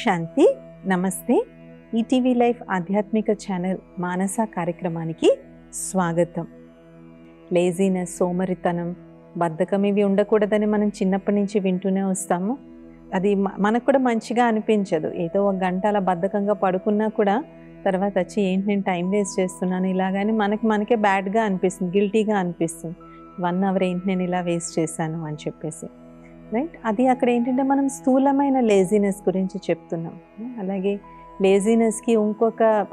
శాంతి. నమస్తే. ETV life ఆధ్యాత్మిక channel మానస కార్యక్రమానికి స్వాగతం. లేజీనెస్, సోమరితనం, బద్ధకం ఇవి ఉండకూడదని మనం చిన్నప్పటి నుంచి వింటూనే వస్తాము. అది మనకు కూడా మంచిగా అనిపించదు. ఏదో ఒక గంట అలా బద్ధకంగా పడుకున్నా కూడా తర్వాత వచ్చి ఏంటి నేను టైం వేస్ట్ చేస్తున్నాను ఇలాగని మనకే బ్యాడ్గా అనిపిస్తుంది, గిల్టీగా అనిపిస్తుంది. 1 అవర్ ఏంటి నేను ఇలా వేస్ట్ చేశాను అని చెప్పేసి, రైట్. అది అక్కడ ఏంటంటే మనం స్థూలమైన లేజీనెస్ గురించి చెప్తున్నాం. అలాగే లేజీనెస్కి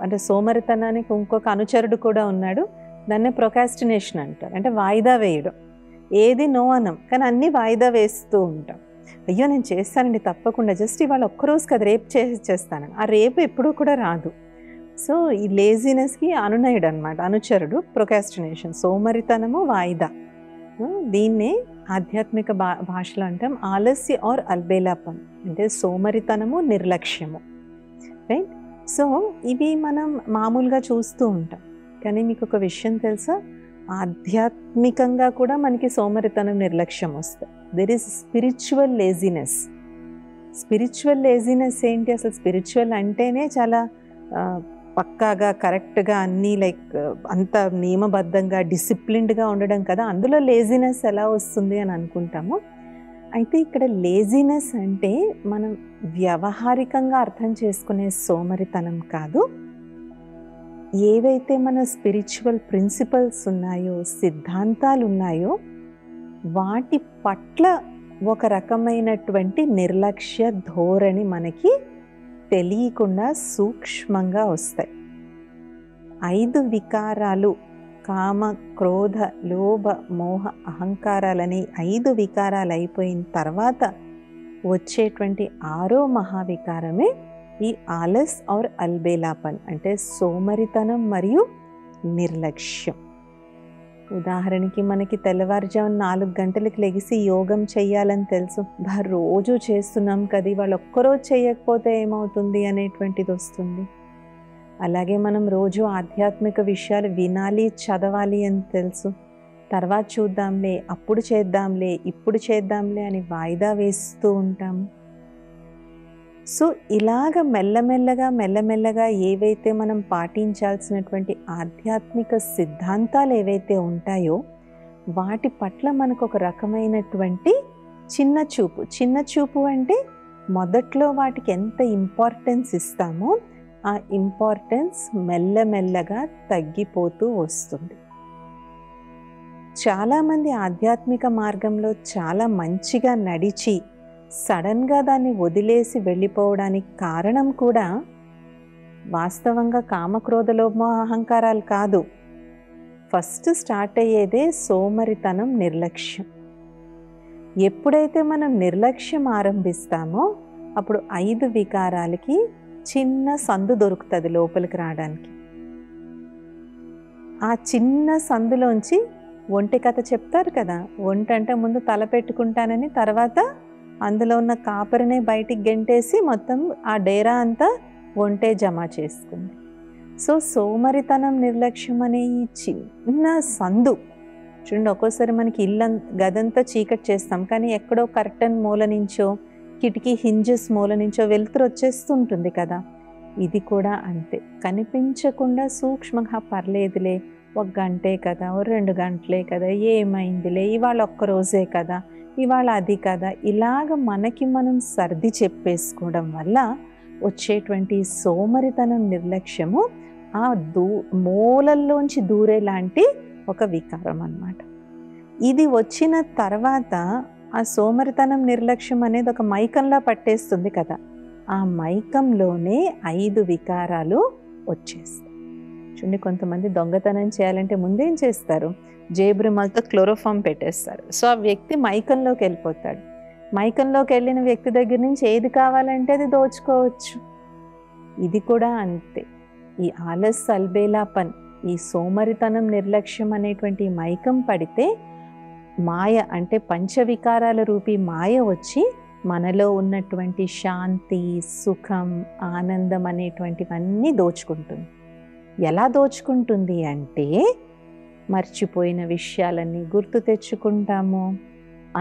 అంటే సోమరితనానికి ఇంకొక అనుచరుడు కూడా ఉన్నాడు. దాన్నే ప్రొకాస్టినేషన్ అంటారు. అంటే వాయిదా వేయడం. ఏది నో అనం, కానీ అన్నీ వాయిదా వేస్తూ ఉంటాం. అయ్యో నేను చేస్తానండి తప్పకుండా, జస్ట్ ఇవాళ ఒక్కరోజు కదా, రేపు చేస్తానని. ఆ రేపు ఎప్పుడూ కూడా రాదు. సో ఈ లేజీనెస్కి అనునయుడు అనమాట, అనుచరుడు ప్రొకాస్టినేషన్, సోమరితనము, వాయిదా. దీన్నే ఆధ్యాత్మిక భాషలో అంటాం ఆలస్య ఆర్ అల్బేలాపన్, అంటే సోమరితనము, నిర్లక్ష్యము, రైట్. సో ఇవి మనం మామూలుగా చూస్తూ ఉంటాం. కానీ మీకు ఒక విషయం తెలుసా, ఆధ్యాత్మికంగా కూడా మనకి సోమరితనం, నిర్లక్ష్యం వస్తాయి. There is spiritual laziness. Spiritual laziness ఏంటి అసలు? స్పిరిచువల్ అంటేనే చాలా పక్కాగా, కరెక్ట్గా అన్నీ అంత నియమబద్ధంగా, డిసిప్లిన్డ్గా ఉండడం కదా. అందులో లేజినెస్ ఎలా వస్తుంది అని అనుకుంటాము. అయితే ఇక్కడ లేజినెస్ అంటే మనం వ్యవహారికంగా అర్థం చేసుకునే సోమరితనం కాదు. ఏవైతే మన స్పిరిచువల్ ప్రిన్సిపల్స్ ఉన్నాయో, సిద్ధాంతాలు ఉన్నాయో, వాటి పట్ల ఒక రకమైనటువంటి నిర్లక్ష్య ధోరణి మనకి తెలియకుండా సూక్ష్మంగా వస్తాయి. 5 వికారాలు, కామ, క్రోధ, లోభ, మోహ, అహంకారాలని 5 వికారాలు అయిపోయిన తర్వాత వచ్చేటువంటి 6వ మహావికారమే ఈ ఆలస్ ఆర్ అల్బేలాపన్, అంటే సోమరితనం మరియు నిర్లక్ష్యం. ఉదాహరణకి మనకి తెల్లవారుజామున 4 గంటలకు లెగిసి యోగం చెయ్యాలని తెలుసు, రోజు చేస్తున్నాం కదా, వాళ్ళు ఒక్కరోజు చేయకపోతే ఏమవుతుంది అనేటువంటిది వస్తుంది. అలాగే మనం రోజు ఆధ్యాత్మిక విషయాలు వినాలి, చదవాలి అని తెలుసు, తర్వాత చూద్దాంలే, అప్పుడు చేద్దాంలే, ఇప్పుడు చేద్దాంలే అని వాయిదా వేస్తూ ఉంటాము. సో ఇలాగ మెల్లమెల్లగా ఏవైతే మనం పాటించాల్సినటువంటి ఆధ్యాత్మిక సిద్ధాంతాలు ఏవైతే ఉంటాయో వాటి పట్ల మనకు ఒక రకమైనటువంటి చిన్న చూపు అంటే మొదట్లో వాటికి ఎంత ఇంపార్టెన్స్ ఇస్తామో ఆ ఇంపార్టెన్స్ మెల్లమెల్లగా తగ్గిపోతూ వస్తుంది. చాలామంది ఆధ్యాత్మిక మార్గంలో చాలా మంచిగా నడిచి సడన్గా దాన్ని వదిలేసి వెళ్ళిపోవడానికి కారణం కూడా వాస్తవంగా కామక్రోధలోభ అహంకారాలు కాదు. ఫస్ట్ స్టార్ట్ అయ్యేదే సోమరితనం, నిర్లక్ష్యం. ఎప్పుడైతే మనం నిర్లక్ష్యం ఆరంభిస్తామో అప్పుడు 5 వికారాలకి చిన్న సందు దొరుకుతుంది లోపలికి రావడానికి. ఆ చిన్న సందులోంచి ఒంటి కథ చెప్తారు కదా, ఒంటి అంటే ముందు తల పెట్టుకుంటానని, తర్వాత అందులో ఉన్న కాపరినే బయటికి గెంటేసి మొత్తం ఆ డేరా అంతా ఒంటే జమ చేసుకుంది. సో సోమరితనం, నిర్లక్ష్యం అనే ఈ చిన్న సందు చూడండి. ఒక్కోసారి మనకి గదంతా చీకటి చేస్తాం, కానీ ఎక్కడో కర్టన్ మూల నుంచో, కిటికీ హింజెస్ మూల నుంచో వెలుతురు వచ్చేస్తుంటుంది కదా. ఇది కూడా అంతే, కనిపించకుండా సూక్ష్మంగా పర్లేదులే, 1 గంటే కదా, 2 గంటలే కదా, ఏమైందిలే, ఇవాళ ఒక్కరోజే కదా, ఇవాళ అది కదా, ఇలాగ మనకి మనం సర్ది చెప్పేసుకోవడం వల్ల వచ్చేటువంటి సోమరితనం, నిర్లక్ష్యము ఆ మూలల్లోంచి దూరేలాంటి ఒక వికారం అన్నమాట. ఇది వచ్చిన తర్వాత ఆ సోమరితనం, నిర్లక్ష్యం అనేది ఒక మైకంలా పట్టేస్తుంది కదా. ఆ మైకంలోనే 5 వికారాలు వచ్చేస్తాయి. చూడండి, కొంతమంది దొంగతనం చేయాలంటే ముందేం చేస్తారు, జేబురుమాలతో క్లోరోఫామ్ పెట్టేస్తారు. సో ఆ వ్యక్తి మైకంలోకి వెళ్ళిపోతాడు. మైకంలోకి వెళ్ళిన వ్యక్తి దగ్గర నుంచి ఏది కావాలంటే అది దోచుకోవచ్చు. ఇది కూడా అంతే. ఈ ఆలస్, అల్బేలాపన్, ఈ సోమరితనం, నిర్లక్ష్యం అనేటువంటి మైకం పడితే మాయ, అంటే పంచవికారాల రూపీ మాయ వచ్చి మనలో ఉన్నటువంటి శాంతి, సుఖం, ఆనందం అనేటువంటివన్నీ దోచుకుంటుంది. ఎలా దోచుకుంటుంది అంటే మర్చిపోయిన విషయాలన్నీ గుర్తు తెచ్చుకుంటాము,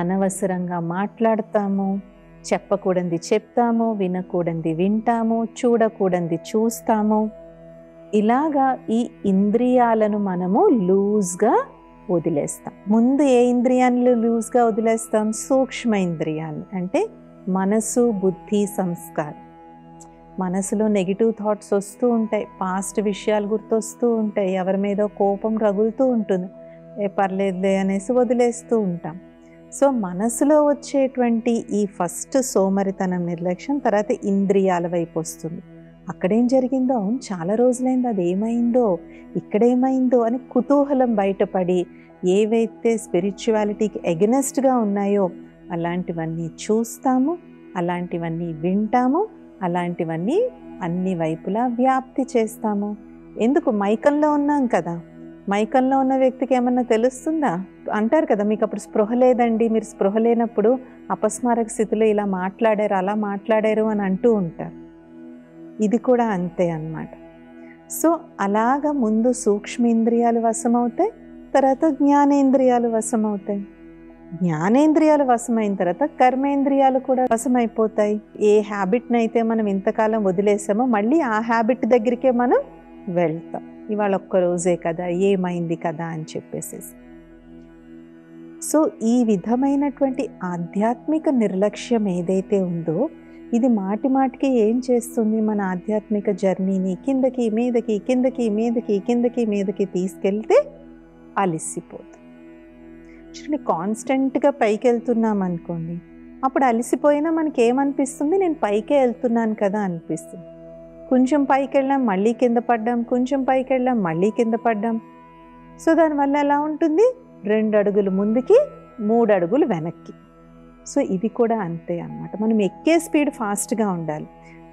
అనవసరంగా మాట్లాడతాము, చెప్పకూడనిది చెప్తాము, వినకూడనిది వింటాము, చూడకూడనిది చూస్తాము. ఇలాగా ఈ ఇంద్రియాలను మనము లూజ్గా వదిలేస్తాం. ముందు ఏ ఇంద్రియాన్ని లూజ్గా వదిలేస్తాం? సూక్ష్మ ఇంద్రియాన్ని, అంటే మనసు, బుద్ధి, సంస్కారం. మనసులో నెగిటివ్ థాట్స్ వస్తూ ఉంటాయి, పాస్ట్ విషయాలు గుర్తొస్తూ ఉంటాయి, ఎవరి మీద కోపం రగులుతూ ఉంటుంది, పర్లేదులే అనేసి వదిలేస్తూ ఉంటాం. సో మనసులో వచ్చేటువంటి ఈ ఫస్ట్ సోమరితనం, నిర్లక్ష్యం, తర్వాత ఇంద్రియాల వైపు వస్తుంది. అక్కడేం జరిగిందో, చాలా రోజులైంది, అది ఏమైందో, ఇక్కడేమైందో అని కుతూహలం బయటపడి ఏవైతే స్పిరిచువాలిటీకి ఎగనెస్ట్గా ఉన్నాయో అలాంటివన్నీ చూస్తాము, అలాంటివన్నీ వింటాము, అలాంటివన్నీ అన్ని వైపులా వ్యాప్తి చేస్తాము. ఎందుకు? మైకంలో ఉన్నాం కదా. మైకంలో ఉన్న వ్యక్తికి ఏమన్నా తెలుస్తుందా? అంటారు కదా, మీకు అప్పుడు స్పృహ లేదండి, మీరు స్పృహ లేనప్పుడు అపస్మారక స్థితిలో ఇలా మాట్లాడారు, అలా మాట్లాడారు అని అంటూ ఉంటారు. ఇది కూడా అంతే అన్నమాట. సో అలాగా ముందు సూక్ష్మేంద్రియాలు వశమవుతాయి, తర్వాత జ్ఞానేంద్రియాలు వశమవుతాయి. జ్ఞానేంద్రియాలు వశమైన తర్వాత కర్మేంద్రియాలు కూడా వశమైపోతాయి. ఏ హ్యాబిట్ని అయితే మనం ఇంతకాలం వదిలేసామో మళ్ళీ ఆ హ్యాబిట్ దగ్గరికే మనం వెళ్తాం. ఇవాళ ఒక్కరోజే కదా, ఏమైంది కదా అని చెప్పేసి. సో ఈ విధమైనటువంటి ఆధ్యాత్మిక నిర్లక్ష్యం ఏదైతే ఉందో ఇది మాటి మాటికి ఏం చేస్తుంది? మన ఆధ్యాత్మిక జర్నీని కిందకి మీదకి, కిందకి మీదకి, కిందకి మీదకి తీసుకెళ్తే అలిసిపోతాం. చూడండి, కాన్స్టెంట్గా పైకి వెళ్తున్నాం అనుకోండి, అప్పుడు అలిసిపోయినా మనకి ఏమనిపిస్తుంది? నేను పైకే వెళ్తున్నాను కదా అనిపిస్తుంది. కొంచెం పైకి వెళ్ళాం, మళ్ళీ కింద పడ్డాం, కొంచెం పైకి వెళ్ళాం, మళ్ళీ కింద పడ్డాం. సో దానివల్ల ఎలా ఉంటుంది? 2 అడుగులు ముందుకి, 3 అడుగులు వెనక్కి. సో ఇది కూడా అంతే అన్నమాట. మనం ఎక్కే స్పీడ్ ఫాస్ట్గా ఉండాలి.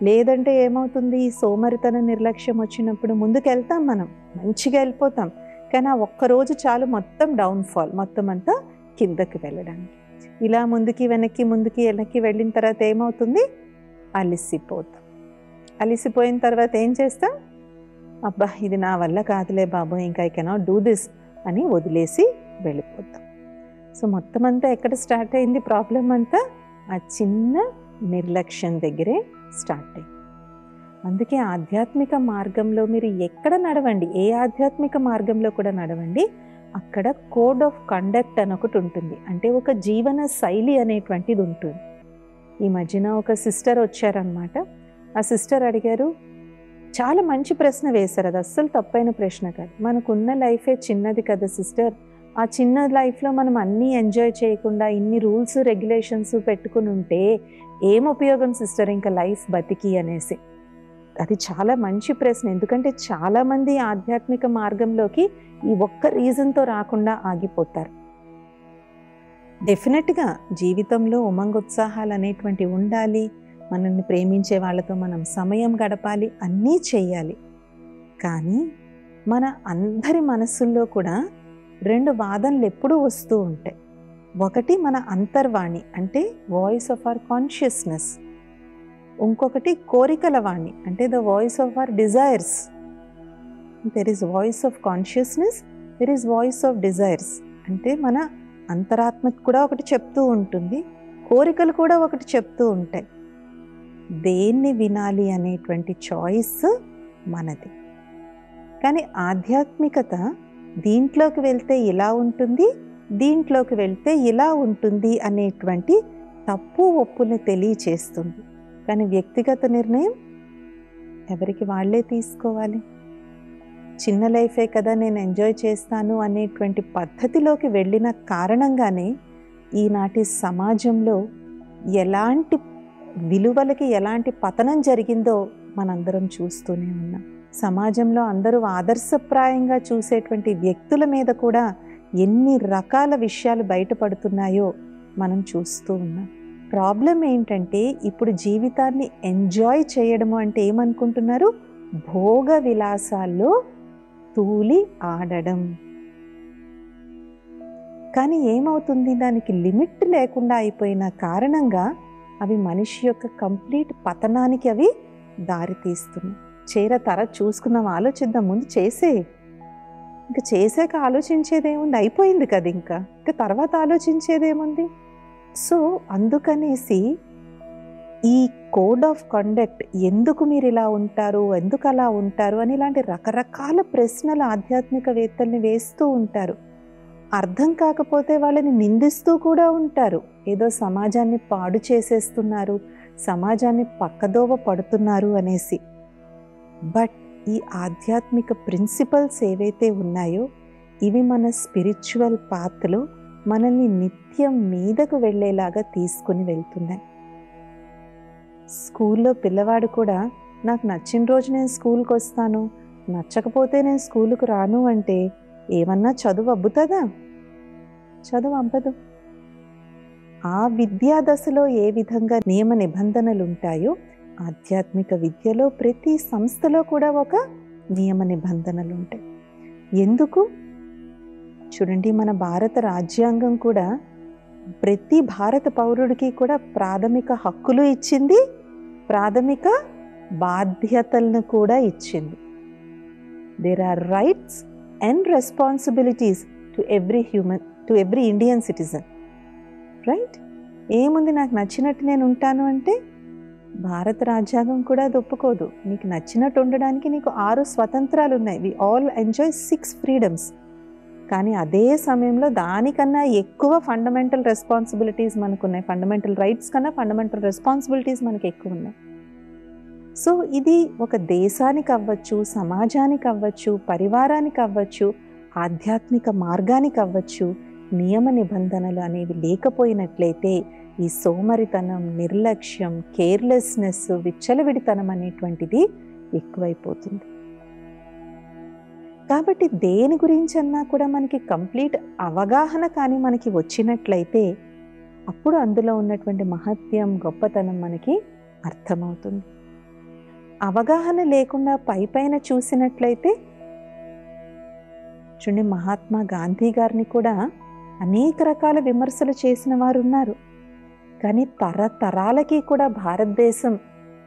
లేదంటే ఏమవుతుంది? ఈ సోమరితన నిర్లక్ష్యం వచ్చినప్పుడు ముందుకు వెళ్తాం, మనం మంచిగా వెళ్ళిపోతాం, కానీ ఆ ఒక్కరోజు చాలు మొత్తం డౌన్ఫాల్, మొత్తం అంతా కిందకి వెళ్ళడానికి. ఇలా ముందుకి వెనక్కి, ముందుకి వెనక్కి వెళ్ళిన తర్వాత ఏమవుతుంది? అలిసిపోతాం. అలిసిపోయిన తర్వాత ఏం చేస్తాం? అబ్బా ఇది నా వల్ల కాదులే బాబు, ఇంకా ఐ కెనాట్ డూ దిస్ అని వదిలేసి వెళ్ళిపోతాం. సో మొత్తం అంతా ఎక్కడ స్టార్ట్ అయింది? ప్రాబ్లం అంతా ఆ చిన్న నిర్లక్ష్యం దగ్గరే స్టార్ట్ అయింది. అందుకే ఆధ్యాత్మిక మార్గంలో మీరు ఎక్కడ నడవండి, ఏ ఆధ్యాత్మిక మార్గంలో కూడా నడవండి, అక్కడ కోడ్ ఆఫ్ కండక్ట్ అని ఒకటి ఉంటుంది. అంటే ఒక జీవన శైలి అనేటువంటిది ఉంటుంది. ఈ మధ్యన ఒక సిస్టర్ వచ్చారనమాట. ఆ సిస్టర్ అడిగారు, చాలా మంచి ప్రశ్న వేశారు, అది అస్సలు తప్పైన ప్రశ్న కాదు. మనకున్న లైఫే చిన్నది కదా సిస్టర్, ఆ చిన్న లైఫ్లో మనం అన్నీ ఎంజాయ్ చేయకుండా ఇన్ని రూల్స్ రెగ్యులేషన్స్ పెట్టుకుని ఉంటే ఏం ఉపయోగం సిస్టర్ ఇంకా లైఫ్ బతికి అనేసి. అది చాలా మంచి ప్రశ్న. ఎందుకంటే చాలామంది ఆధ్యాత్మిక మార్గంలోకి ఈ ఒక్క రీజన్తో రాకుండా ఆగిపోతారు. డెఫినెట్గా జీవితంలో ఉమంగోత్సాహాలు అనేటువంటివి ఉండాలి, మనల్ని ప్రేమించే వాళ్ళతో మనం సమయం గడపాలి, అన్నీ చెయ్యాలి. కానీ మన అందరి మనసుల్లో కూడా 2 వాదనలు ఎప్పుడూ వస్తూ ఉంటాయి. ఒకటి మన అంతర్వాణి, అంటే వాయిస్ ఆఫ్ అవర్ కాన్షియస్నెస్. ఇంకొకటి కోరికల వాణి, అంటే the voice of our desires. There is voice of consciousness, there is voice of desires. అంటే మన అంతరాత్మ కూడా ఒకటి చెప్తూ ఉంటుంది, కోరికలు కూడా ఒకటి చెప్తూ ఉంటాయి. దేన్ని వినాలి అనేటువంటి చాయిస్ మనది. కానీ ఆధ్యాత్మికత దీంట్లోకి వెళ్తే ఇలా ఉంటుంది, దీంట్లోకి వెళ్తే ఇలా ఉంటుంది అనేటువంటి తప్పు ఒప్పుని తెలియచేస్తుంది. కానీ వ్యక్తిగత నిర్ణయం ఎవరికి వాళ్ళే తీసుకోవాలి. చిన్న లైఫే కదా, నేను ఎంజాయ్ చేస్తాను అనేటువంటి పద్ధతిలోకి వెళ్ళిన కారణంగానే ఈనాటి సమాజంలో ఎలాంటి విలువలకి ఎలాంటి పతనం జరిగిందో మనందరం చూస్తూనే ఉన్నాం. సమాజంలో అందరూ ఆదర్శప్రాయంగా చూసేటువంటి వ్యక్తుల మీద కూడా ఎన్ని రకాల విషయాలు బయటపడుతున్నాయో మనం చూస్తూ ఉన్నాం. ప్రాబ్లం ఏంటంటే ఇప్పుడు జీవితాన్ని ఎంజాయ్ చేయడము అంటే ఏమనుకుంటున్నారు? భోగ విలాసాల్లో తూలి ఆడడం. కానీ ఏమవుతుంది? దానికి లిమిట్ లేకుండా అయిపోయిన కారణంగా అవి మనిషి యొక్క కంప్లీట్ పతనానికి అవి దారితీస్తున్నాయి. తర చూసుకుందాం, ఆలోచిద్దాం, ముందు ఇంకా చేసాక ఆలోచించేదేముంది? అయిపోయింది కదా, ఇంకా తర్వాత ఆలోచించేదేముంది? సో అందుకనేసి ఈ కోడ్ ఆఫ్ కండక్ట్, ఎందుకు మీరు ఇలా ఉంటారు, ఎందుకు అలా ఉంటారు అని ఇలాంటి రకరకాల ప్రశ్నలు ఆధ్యాత్మికవేత్తల్ని వేస్తూ ఉంటారు. అర్థం కాకపోతే వాళ్ళని నిందిస్తూ కూడా ఉంటారు. ఏదో సమాజాన్ని పాడు చేసేస్తున్నారు, సమాజాన్ని పక్కదోవ పడుతున్నారు అనేసి. బట్ ఈ ఆధ్యాత్మిక ప్రిన్సిపల్స్ ఏవైతే ఉన్నాయో ఇవి మన స్పిరిచువల్ పాత్లో మనల్ని నిత్యం మీదకు వెళ్ళేలాగా తీసుకుని వెళ్తున్నాయి. స్కూల్లో పిల్లవాడు కూడా నాకు నచ్చిన రోజు నేను స్కూల్కి వస్తాను, నచ్చకపోతే నేను స్కూలుకు రాను అంటే ఏమన్నా చదువు అబ్బుతుందా? చదువు అబ్బదు. ఆ విద్యా దశలో ఏ విధంగా నియమ నిబంధనలు ఉంటాయో ఆధ్యాత్మిక విద్యలో ప్రతి సంస్థలో కూడా ఒక నియమ నిబంధనలు ఉంటాయి. ఎందుకు? చూడండి, మన భారత రాజ్యాంగం కూడా ప్రతి భారత పౌరుడికి కూడా ప్రాథమిక హక్కులు ఇచ్చింది, ప్రాథమిక బాధ్యతలను కూడా ఇచ్చింది. There are rights and responsibilities to every human, to every Indian citizen. Right? ఏముంది, నాకు నచ్చినట్టు నేను ఉంటాను అంటే భారత రాజ్యాంగం కూడా అది ఒప్పుకోదు. నీకు నచ్చినట్టు ఉండడానికి నీకు 6 స్వతంత్రాలు ఉన్నాయి. We all enjoy 6 freedoms. కానీ అదే సమయంలో దానికన్నా ఎక్కువ ఫండమెంటల్ రెస్పాన్సిబిలిటీస్ మనకున్నాయి. ఫండమెంటల్ రైట్స్ కన్నా ఫండమెంటల్ రెస్పాన్సిబిలిటీస్ మనకి ఎక్కువ ఉన్నాయి. సో ఇది ఒక దేశానికి అవ్వచ్చు, సమాజానికి అవ్వచ్చు, పరివారానికి అవ్వచ్చు, ఆధ్యాత్మిక మార్గానికి అవ్వచ్చు, నియమ నిబంధనలు అనేవి లేకపోయినట్లయితే ఈ సోమరితనం, నిర్లక్ష్యం, కేర్లెస్నెస్, విచ్చలవిడితనం అనేటువంటిది ఎక్కువైపోతుంది. కాబట్టి దేని గురించన్నా కూడా మనకి కంప్లీట్ అవగాహన కానీ మనకి వచ్చినట్లయితే అప్పుడు అందులో ఉన్నటువంటి మహత్యం, గొప్పతనం మనకి అర్థమవుతుంది. అవగాహన లేకుండా పైపైన చూసినట్లయితే చూడండి, మహాత్మా గాంధీ గారిని కూడా అనేక రకాల విమర్శలు చేసిన వారు ఉన్నారు. కానీ తరతరాలకి కూడా భారతదేశం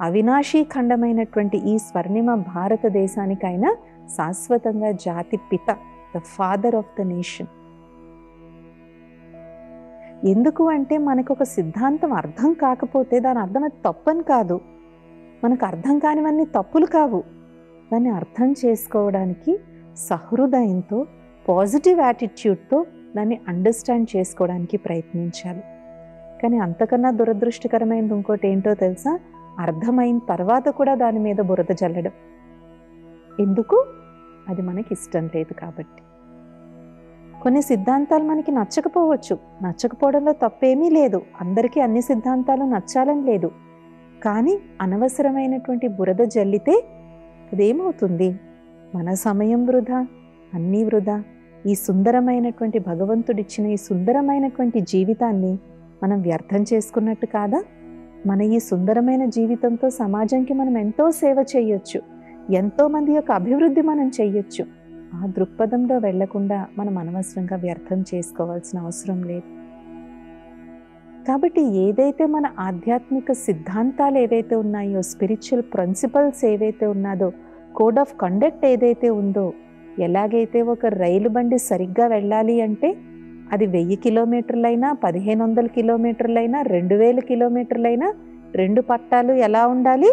అవినాశీ ఖండమైనటువంటి ఈ స్వర్ణిమ భారతదేశానికైనా శాశ్వతంగా జాతి పిత, the father of the nation. ఎందుకు అంటే మనకు ఒక సిద్ధాంతం అర్థం కాకపోతే దాని అర్థం అది తప్పని కాదు. మనకు అర్థం కానివన్నీ తప్పులు కావు. దాన్ని అర్థం చేసుకోవడానికి సహృదయంతో, పాజిటివ్ యాటిట్యూడ్తో దాన్ని అండర్స్టాండ్ చేసుకోవడానికి ప్రయత్నించాలి. కానీ అంతకన్నా దురదృష్టకరమైనది ఇంకోటి ఏంటో తెలుసా? అర్థమైన తర్వాత కూడా దాని మీద బురద జల్లడం. ఎందుకు? అది మనకి ఇష్టం లేదు కాబట్టి. కొన్ని సిద్ధాంతాలు మనకి నచ్చకపోవచ్చు. నచ్చకపోవడంలో తప్పేమీ లేదు. అందరికీ అన్ని సిద్ధాంతాలు నచ్చాలని లేదు. కానీ అనవసరమైనటువంటి బురద జల్లితే అదేమవుతుంది? మన సమయం వృధా, అన్నీ వృధా. ఈ సుందరమైనటువంటి భగవంతుడిచ్చిన ఈ సుందరమైనటువంటి జీవితాన్ని మనం వ్యర్థం చేసుకున్నట్టు కాదా? మన ఈ సుందరమైన జీవితంతో సమాజంకి మనం ఎంతో సేవ చేయొచ్చు, ఎంతోమంది యొక్క అభివృద్ధి మనం చెయ్యొచ్చు. ఆ దృక్పథంలో వెళ్లకుండా మనం అనవసరంగా వ్యర్థం చేసుకోవాల్సిన అవసరం లేదు. కాబట్టి ఏదైతే మన ఆధ్యాత్మిక సిద్ధాంతాలు ఏవైతే ఉన్నాయో, స్పిరిచువల్ ప్రిన్సిపల్స్ ఏవైతే ఉన్నదో, కోడ్ ఆఫ్ కండక్ట్ ఏదైతే ఉందో, ఎలాగైతే ఒక రైలు బండి సరిగ్గా వెళ్ళాలి అంటే అది 1000 కిలోమీటర్లైనా, 1500 కిలోమీటర్లైనా, 2000 కిలోమీటర్లైనా 2 పట్టాలు ఎలా ఉండాలి?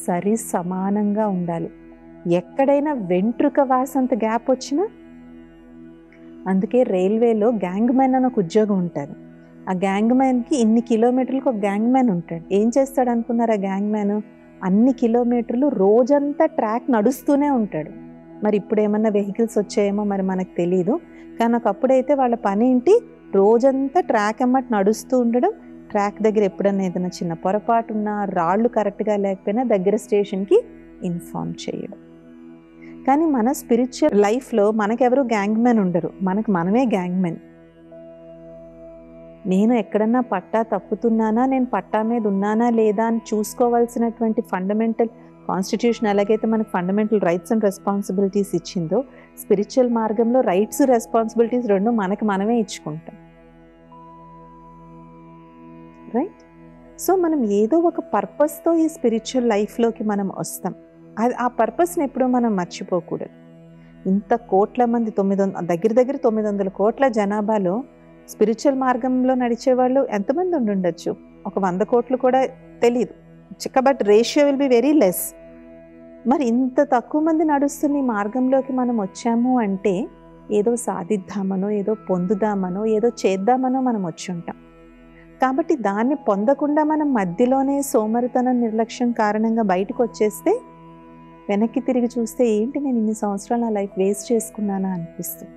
సరి సమానంగా ఉండాలి. ఎక్కడైనా వెంట్రుక వాసంత గ్యాప్ వచ్చినా, అందుకే రైల్వేలో గ్యాంగ్ మ్యాన్ అని ఒక ఉద్యోగం ఉంటారు. ఆ గ్యాంగ్ మ్యాన్కి ఇన్ని కిలోమీటర్లకు ఒక గ్యాంగ్ మ్యాన్ ఉంటాడు. ఏం చేస్తాడు అనుకున్నారు? ఆ గ్యాంగ్ మ్యాన్ అన్ని కిలోమీటర్లు రోజంతా ట్రాక్ నడుస్తూనే ఉంటాడు. మరి ఇప్పుడు ఏమన్నా వెహికల్స్ వచ్చాయేమో మరి మనకు తెలీదు. కానీ ఒకప్పుడైతే వాళ్ళ పని ఏంటి? రోజంతా ట్రాక్ అమ్మటి నడుస్తూ ఉండడం. ట్రాక్ దగ్గర ఎప్పుడన్నా ఏదైనా చిన్న పొరపాటు ఉన్నా, రాళ్ళు కరెక్ట్గా లేకపోయినా దగ్గర స్టేషన్కి ఇన్ఫార్మ్ చేయడం. కానీ మన స్పిరిచువల్ లైఫ్లో మనకెవరు గ్యాంగ్ మ్యాన్ ఉండరు. మనమే గ్యాంగ్ మ్యాన్. నేను ఎక్కడన్నా పట్టా తప్పుతున్నానా, నేను పట్టా మీద ఉన్నానా లేదా అని చూసుకోవాల్సినటువంటి ఫండమెంటల్ కాన్స్టిట్యూషన్ ఎలాగైతే మనకు ఫండమెంటల్ రైట్స్ అండ్ రెస్పాన్సిబిలిటీస్ ఇచ్చిందో, స్పిరిచువల్ మార్గంలో రైట్స్, రెస్పాన్సిబిలిటీస్ రెండు మనమే ఇచ్చుకుంటాం. రైట్? సో మనం ఏదో ఒక పర్పస్తో ఈ స్పిరిచువల్ లైఫ్లోకి మనం వస్తాం. ఆ పర్పస్ని ఎప్పుడూ మనం మర్చిపోకూడదు. ఇంత కోట్ల మంది, దగ్గర 900 కోట్ల జనాభాలో స్పిరిచువల్ మార్గంలో నడిచేవాళ్ళు ఎంతమంది ఉండొచ్చు? ఒక 100 కోట్లు కూడా తెలీదు, but ratio will be very less. మరి ఇంత తక్కువ మంది నడుస్తున్న ఈ మార్గంలోకి మనం వచ్చాము అంటే ఏదో సాధిద్దామనో, ఏదో పొందుదామనో, ఏదో చేద్దామనో మనం వచ్చి ఉంటాం. కాబట్టి దాన్ని పొందకుండా మనం మధ్యలోనే సోమరితనం, నిర్లక్ష్యం కారణంగా బయటకు వచ్చేస్తే వెనక్కి తిరిగి చూస్తే ఏంటి నేను ఇన్ని సంవత్సరాలు నా లైఫ్ వేస్ట్ చేసుకున్నానా అనిపిస్తుంది.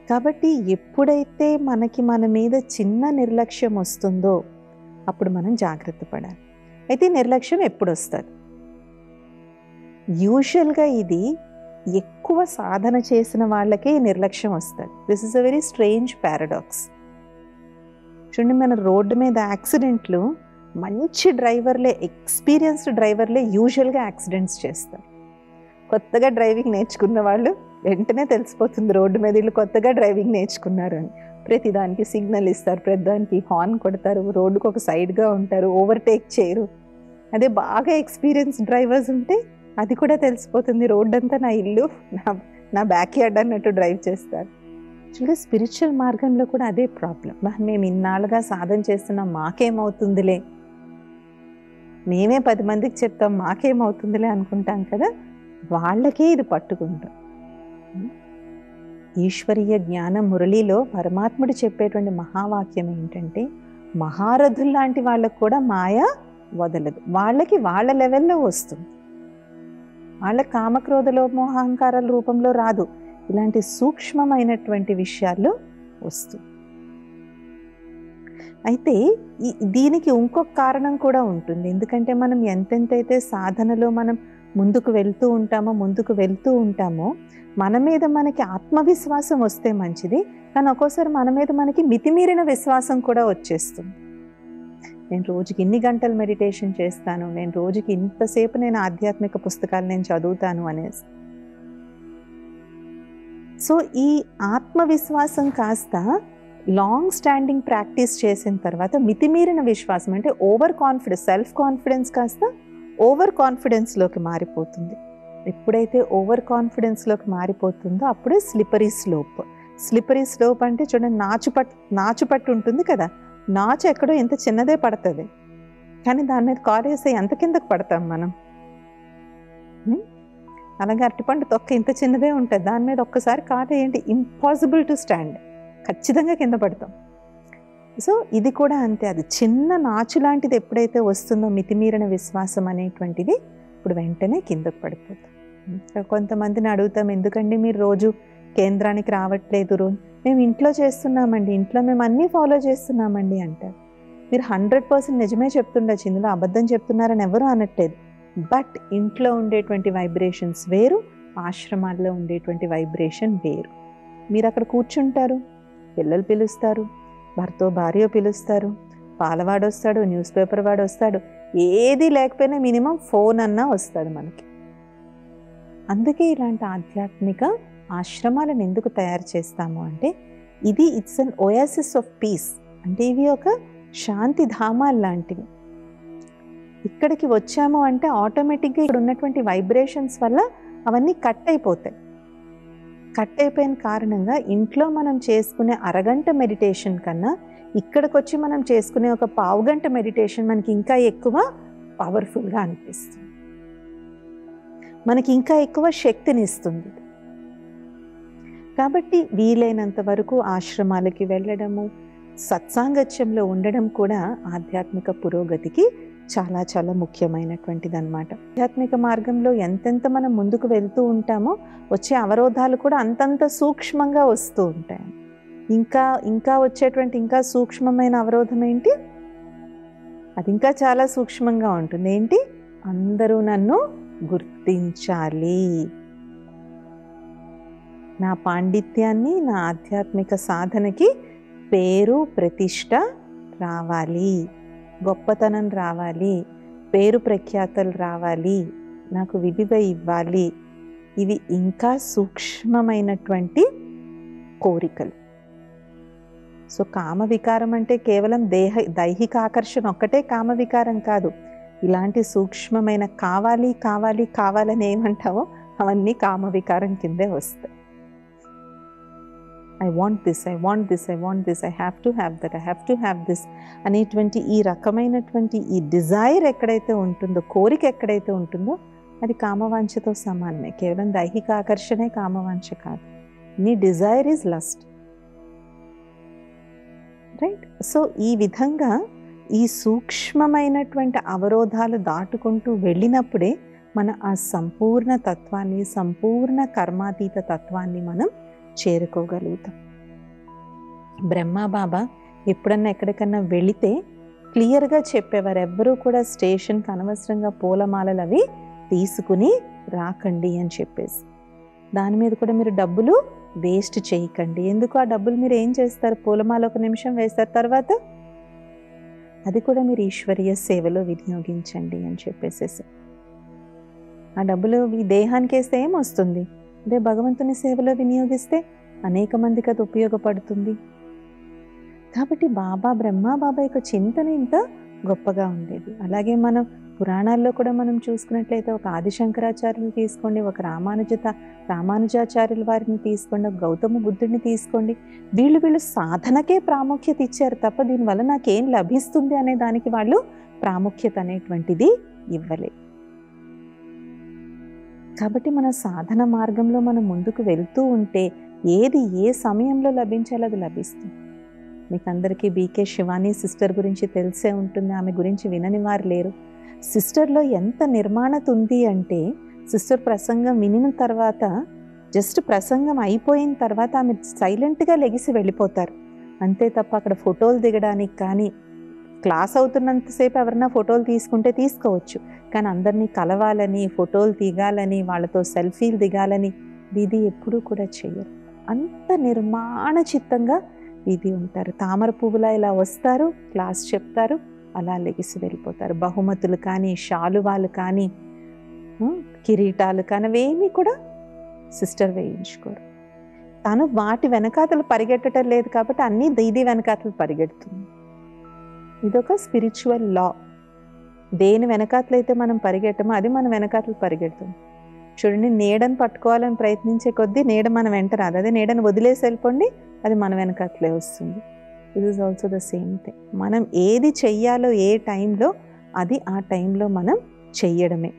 కాబట్టి ఎప్పుడైతే మనకి మన మీద చిన్న నిర్లక్ష్యం వస్తుందో అప్పుడు మనం జాగ్రత్త పడాలి. అయితే నిర్లక్ష్యం ఎప్పుడు వస్తుంది? యూజువల్గా ఇది ఎక్కువ సాధన చేసిన వాళ్ళకే ఈ నిర్లక్ష్యం వస్తుంది. This is a very strange paradox. చూడండి, మన రోడ్డు మీద యాక్సిడెంట్లు మంచి డ్రైవర్లే, ఎక్స్పీరియన్స్డ్ డ్రైవర్లే యూజువల్గా యాక్సిడెంట్స్ చేస్తారు. కొత్తగా డ్రైవింగ్ నేర్చుకున్న వాళ్ళు వెంటనే తెలిసిపోతుంది రోడ్డు మీద వీళ్ళు కొత్తగా డ్రైవింగ్ నేర్చుకున్నారు అని. ప్రతిదానికి సిగ్నల్ ఇస్తారు, ప్రతిదానికి హార్న్ కొడతారు, రోడ్డుకు ఒక సైడ్గా ఉంటారు, ఓవర్టేక్ చేయరు. అదే బాగా ఎక్స్పీరియన్స్ డ్రైవర్స్ ఉంటే అది కూడా తెలిసిపోతుంది, రోడ్డు అంతా నా ఇల్లు, నా బ్యాక్ యార్డ్ అన్నట్టు డ్రైవ్ చేస్తారు. యాక్చువల్గా స్పిరిచువల్ మార్గంలో కూడా అదే ప్రాబ్లం. మేము ఇన్నాళ్ళుగా సాధన చేస్తున్నాం, మాకేమవుతుందిలే, మేమే 10 మందికి చెప్తాం, మాకేమవుతుందిలే అనుకుంటాం కదా, వాళ్ళకే ఇది పట్టుకుంటాం. ఈశ్వరీయ జ్ఞాన మురళిలో పరమాత్ముడు చెప్పేటువంటి మహావాక్యం ఏంటంటే, మహారథుల్లాంటి వాళ్ళకు కూడా మాయ వదలదు, వాళ్ళకి వాళ్ళ లెవెల్లో వస్తుంది, వాళ్ళ కామక్రోధ లోమోహంకారాల రూపంలో రాదు, ఇలాంటి సూక్ష్మమైనటువంటి విషయాల్లో వస్తుంది. అయితే దీనికి ఇంకొక కారణం కూడా ఉంటుంది. ఎందుకంటే మనం ఎంతెంతైతే సాధనలో మనం ముందుకు వెళ్తూ ఉంటామో మన మీద మనకి ఆత్మవిశ్వాసం వస్తే మంచిది, కానీ ఒక్కోసారి మన మీద మనకి మితిమీరిన విశ్వాసం కూడా వచ్చేస్తుంది. నేను రోజుకి ఇన్ని గంటలు మెడిటేషన్ చేస్తాను, నేను రోజుకి ఇంతసేపు నేను ఆధ్యాత్మిక పుస్తకాలు నేను చదువుతాను అనేసి. సో ఈ ఆత్మవిశ్వాసం కాస్త లాంగ్ స్టాండింగ్ ప్రాక్టీస్ చేసిన తర్వాత మితిమీరిన విశ్వాసం అంటే ఓవర్ కాన్ఫిడెన్స్, సెల్ఫ్ కాన్ఫిడెన్స్ కాస్త ఓవర్ కాన్ఫిడెన్స్లోకి మారిపోతుంది. ఎప్పుడైతే ఓవర్ కాన్ఫిడెన్స్లోకి మారిపోతుందో అప్పుడే స్లిపరీ స్లోప్ అంటే చూడండి, నాచుపట్టు ఉంటుంది కదా, నాచు ఎక్కడో ఎంత చిన్నదే పడుతుంది, కానీ దాని మీద కాలేస్తే ఎంత కిందకు పడతాం మనం. అలాగే అరటిపండు తొక్క ఇంత చిన్నదే ఉంటుంది, దాని మీద ఒక్కసారి కాలు ఏంటి, ఇంపాసిబుల్ టు స్టాండ్, ఖచ్చితంగా కింద పడతాం. సో ఇది కూడా అంతే, అది చిన్న నాచు లాంటిది ఎప్పుడైతే వస్తుందో మితిమీరిన విశ్వాసం అనేటువంటిది, ఇప్పుడు వెంటనే కిందకు పడిపోతాం. కొంతమందిని అడుగుతాం, ఎందుకండి మీరు రోజు కేంద్రానికి రావట్లేదు? మేము ఇంట్లో చేస్తున్నామండి, ఇంట్లో మేము అన్నీ ఫాలో చేస్తున్నామండి అంటారు. మీరు 100% నిజమే చెప్తుండొచ్చు, ఇందులో అబద్ధం చెప్తున్నారని ఎవరూ అనట్లేదు. బట్ ఇంట్లో ఉండేటువంటి వైబ్రేషన్స్ వేరు, ఆశ్రమాల్లో ఉండేటువంటి వైబ్రేషన్ వేరు. మీరు అక్కడ కూర్చుంటారు, పిల్లలు పిలుస్తారు, భర్తో భార్య పిలుస్తారు, పాలవాడు వస్తాడు, న్యూస్ పేపర్ వాడు వస్తాడు, ఏది లేకపోయినా మినిమం ఫోన్ అన్నా వస్తుంది మనకి. అందుకే ఇలాంటి ఆధ్యాత్మిక ఆశ్రమాలను ఎందుకు తయారు చేస్తాము అంటే, it's an Oasis of piece, అంటే ఇవి ఒక శాంతి ధామాలు లాంటివి. ఇక్కడికి వచ్చాము అంటే ఆటోమేటిక్గా ఇక్కడ ఉన్నటువంటి వైబ్రేషన్స్ వల్ల అవన్నీ కట్ అయిపోతాయి. కట్ అయిపోయిన కారణంగా ఇంట్లో మనం చేసుకునే అరగంట మెడిటేషన్ కన్నా ఇక్కడికి వచ్చి మనం చేసుకునే ఒక పావుగంట మెడిటేషన్ మనకి ఇంకా ఎక్కువ పవర్ఫుల్గా అనిపిస్తుంది, మనకి ఇంకా ఎక్కువ శక్తిని ఇస్తుంది. కాబట్టి వీలైనంత వరకు ఆశ్రమాలకి వెళ్ళడము, సత్సాంగత్యంలో ఉండడం కూడా ఆధ్యాత్మిక పురోగతికి చాలా చాలా ముఖ్యమైనటువంటిది అన్నమాట. ఆధ్యాత్మిక మార్గంలో ఎంతెంత మనం ముందుకు వెళ్తూ ఉంటామో వచ్చే అవరోధాలు కూడా అంతంత సూక్ష్మంగా వస్తూ ఉంటాయి. ఇంకా వచ్చేటువంటి ఇంకా సూక్ష్మమైన అవరోధం ఏంటి? అది ఇంకా చాలా సూక్ష్మంగా ఉంటుంది. ఏంటి? అందరూ నన్ను గుర్తించాలి, నా పాండిత్యాన్ని, నా ఆధ్యాత్మిక సాధనకి పేరు ప్రతిష్ట రావాలి, గొప్పతనం రావాలి, పేరు ప్రఖ్యాతలు రావాలి, నాకు విలువ ఇవ్వాలి. ఇవి ఇంకా సూక్ష్మమైనటువంటి కోరికలు. సో కామ వికారం అంటే కేవలం దైహిక ఆకర్షణ ఒక్కటే కామ వికారం కాదు. ఇలాంటి సూక్ష్మమైన కావాలి కావాలి కావాలని ఏమంటావో అవన్నీ కామ వికారం కిందే వస్తాయి. I want this, I want this, I want this, I have to have that, I have to have this అనేటువంటి ఈ రకమైనటువంటి ఈ డిజైర్ ఎక్కడైతే ఉంటుందో, కోరిక ఎక్కడైతే ఉంటుందో అది కామవాంఛతో సమానమే. కేవలం దైహిక ఆకర్షణే కామవాంఛ కాదు. నీ Dzire is lust, right? So ఈ విధంగా ఈ సూక్ష్మమైనటువంటి అవరోధాలు దాటుకుంటూ వెళ్ళినప్పుడే మన ఆ సంపూర్ణ తత్వాన్ని, సంపూర్ణ కర్మాతీత తత్వాన్ని మనం చేరుకోగలుగుతాం. బ్రహ్మబాబా ఎప్పుడన్నా ఎక్కడికన్నా వెళితే క్లియర్గా చెప్పేవారు, ఎవ్వరూ కూడా స్టేషన్కి అనవసరంగా పూలమాలలు అవి తీసుకుని రాకండి అని చెప్పేసి. దాని మీద కూడా మీరు డబ్బులు వేస్ట్ చేయకండి. ఎందుకు? ఆ డబ్బులు మీరు ఏం చేస్తారు? పూలమాల ఒక నిమిషం వేస్తారు, తర్వాత అది కూడా మీరు ఈశ్వరీయ సేవలో వినియోగించండి అని చెప్పేసేసి. ఆ డబ్బులు ఈ దేహానికి వేస్తే ఏమొస్తుంది? అదే భగవంతుని సేవలో వినియోగిస్తే అనేక మందికి అది ఉపయోగపడుతుంది. కాబట్టి బ్రహ్మబాబా యొక్క చింతన ఇంత గొప్పగా ఉండేది. అలాగే మనం పురాణాల్లో కూడా మనం చూసుకున్నట్లయితే ఒక ఆదిశంకరాచార్యుని తీసుకోండి, ఒక రామానుజాచార్యుల వారిని తీసుకోండి, ఒక గౌతమ బుద్ధుడిని తీసుకోండి. వీళ్ళు సాధనకే ప్రాముఖ్యత ఇచ్చారు తప్ప దీనివల్ల నాకేం లభిస్తుంది అనే దానికి వాళ్ళు ప్రాముఖ్యత అనేటువంటిది ఇవ్వలే. కాబట్టి మన సాధన మార్గంలో మనం ముందుకు వెళ్తూ ఉంటే ఏది ఏ సమయంలో లభించాలో అది లభిస్తుంది. మీకు అందరికీ బీకే శివాని సిస్టర్ గురించి తెలిసే ఉంటుంది. ఆమె గురించి వినని వారు లేరు. సిస్టర్లో ఎంత నిర్మాణత ఉంది అంటే, సిస్టర్ ప్రసంగం వినిన తర్వాత, జస్ట్ ప్రసంగం అయిపోయిన తర్వాత ఆమె సైలెంట్గా లెగిసి వెళ్ళిపోతారు. అంతే తప్ప అక్కడ ఫోటోలు దిగడానికి కానీ, క్లాస్ అవుతున్నంతసేపు ఎవరైనా ఫోటోలు తీసుకుంటే తీసుకోవచ్చు, కానీ అందరినీ కలవాలని, ఫోటోలు దిగాలని, వాళ్ళతో సెల్ఫీలు దిగాలని ఇది ఎప్పుడూ కూడా చేయరు. అంత నిర్మాణ చిత్తంగా ఇది ఉంటారు. తామర పువ్వులా ఇలా వస్తారు, క్లాస్ చెప్తారు, అలా లెగిసి వెళ్ళిపోతారు. బహుమతులు కానీ, శాలువాలు కానీ, కిరీటాలు కానీ అవేమీ కూడా సిస్టర్ వేయించుకోరు. తను వాటి వెనకాతలు పరిగెట్టడం లేదు కాబట్టి అన్నీ ఇది వెనకాతలు పరిగెడుతుంది. ఇదొక స్పిరిచువల్ లా. దేని వెనకాతలైతే మనం పరిగెట్టమో అది మన వెనకాతలు పరిగెడుతుంది. చూడండి, నీడను పట్టుకోవాలని ప్రయత్నించే కొద్దీ నీడ మన వెంట రాదు. అదే నీడను వదిలేసి వెళ్ళిపోండి, అది మన వెనకాతలే వస్తుంది. This is also the same thing. మనం ఏది చెయ్యాలో ఏ టైంలో అది ఆ టైంలో మనం చెయ్యడమే.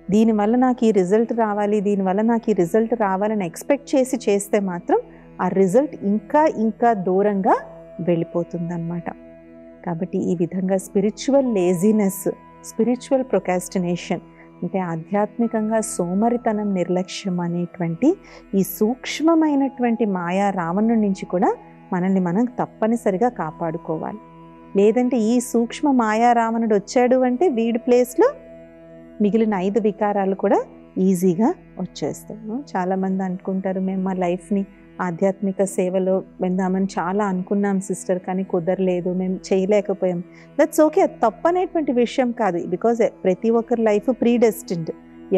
దీనివల్ల నాకు ఈ రిజల్ట్ రావాలి, దీనివల్ల నాకు ఈ రిజల్ట్ రావాలని ఎక్స్పెక్ట్ చేసి చేస్తే మాత్రం ఆ రిజల్ట్ ఇంకా దూరంగా వెళ్ళిపోతుందన్నమాట. కాబట్టి ఈ విధంగా స్పిరిచువల్ లేజినెస్, స్పిరిచువల్ ప్రొకాస్టినేషన్ అంటే ఆధ్యాత్మికంగా సోమరితనం, నిర్లక్ష్యం అనేటువంటి ఈ సూక్ష్మమైనటువంటి మాయా రావణుడి నుంచి కూడా మనల్ని మనం తప్పనిసరిగా కాపాడుకోవాలి. లేదంటే ఈ సూక్ష్మ మాయా రావణుడు వచ్చాడు అంటే వీడి ప్లేస్లో మిగిలిన 5 వికారాలు కూడా ఈజీగా వచ్చేస్తాయి. చాలామంది అనుకుంటారు, మేము మా లైఫ్ని ఆధ్యాత్మిక సేవలో వెళ్దామని చాలా అనుకున్నాం సిస్టర్, కానీ కుదరలేదు, మేము చేయలేకపోయాం. దట్స్ ఓకే, అది తప్పనేటువంటి విషయం కాదు. బికాజ్ ప్రతి ఒక్కరి లైఫ్ ప్రీడెస్టిన్డ్.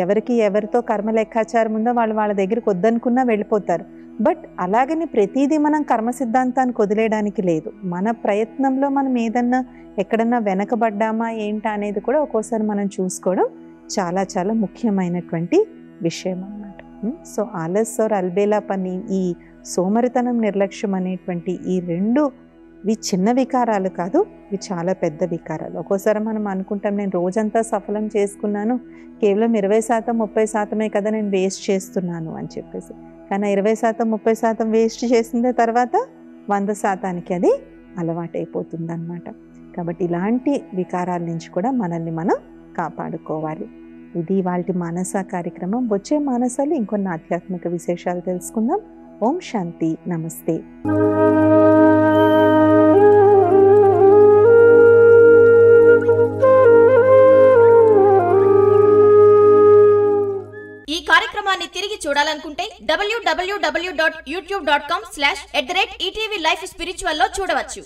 ఎవరికి ఎవరితో కర్మ లెక్కాచారం ఉందో వాళ్ళ దగ్గరికి వద్దనుకున్నా వెళ్ళిపోతారు. బట్ అలాగని ప్రతిదీ మనం కర్మ సిద్ధాంతానికి వదిలేయడానికి లేదు. మన ప్రయత్నంలో మనం ఏదన్నా ఎక్కడన్నా వెనకబడ్డామా ఏంటా అనేది కూడా ఒక్కోసారి మనం చూసుకోవడం చాలా చాలా ముఖ్యమైనటువంటి విషయం అన్నమాట. సో ఆలస్ ఆర్ అల్బేలా పని, ఈ సోమరితనం, నిర్లక్ష్యం అనేటువంటి ఈ 2 చిన్న వికారాలు కాదు, ఇవి చాలా పెద్ద వికారాలు. ఒక్కోసారి మనం అనుకుంటాం, నేను రోజంతా సఫలం చేసుకున్నాను, కేవలం 20% 30% కదా నేను వేస్ట్ చేస్తున్నాను అని చెప్పేసి. కానీ 20% 30% వేస్ట్ చేసిన తర్వాత 100%కి అది అలవాటైపోతుంది అన్నమాట. కాబట్టి ఇలాంటి వికారాల నుంచి కూడా మనల్ని మనం కాపాడుకోవాలి. ఇది ఇవాల్టి మానస కార్యక్రమం. వచ్చే మానసాలు ఇంకొన్ని ఆధ్యాత్మిక విశేషాలు తెలుసుకుందాం. ఓం శాంతి, నమస్తే. ఈ కార్యక్రమాన్ని తిరిగి చూడాలనుకుంటే www.youtube.com/@ETV Life Spiritual లో చూడవచ్చు.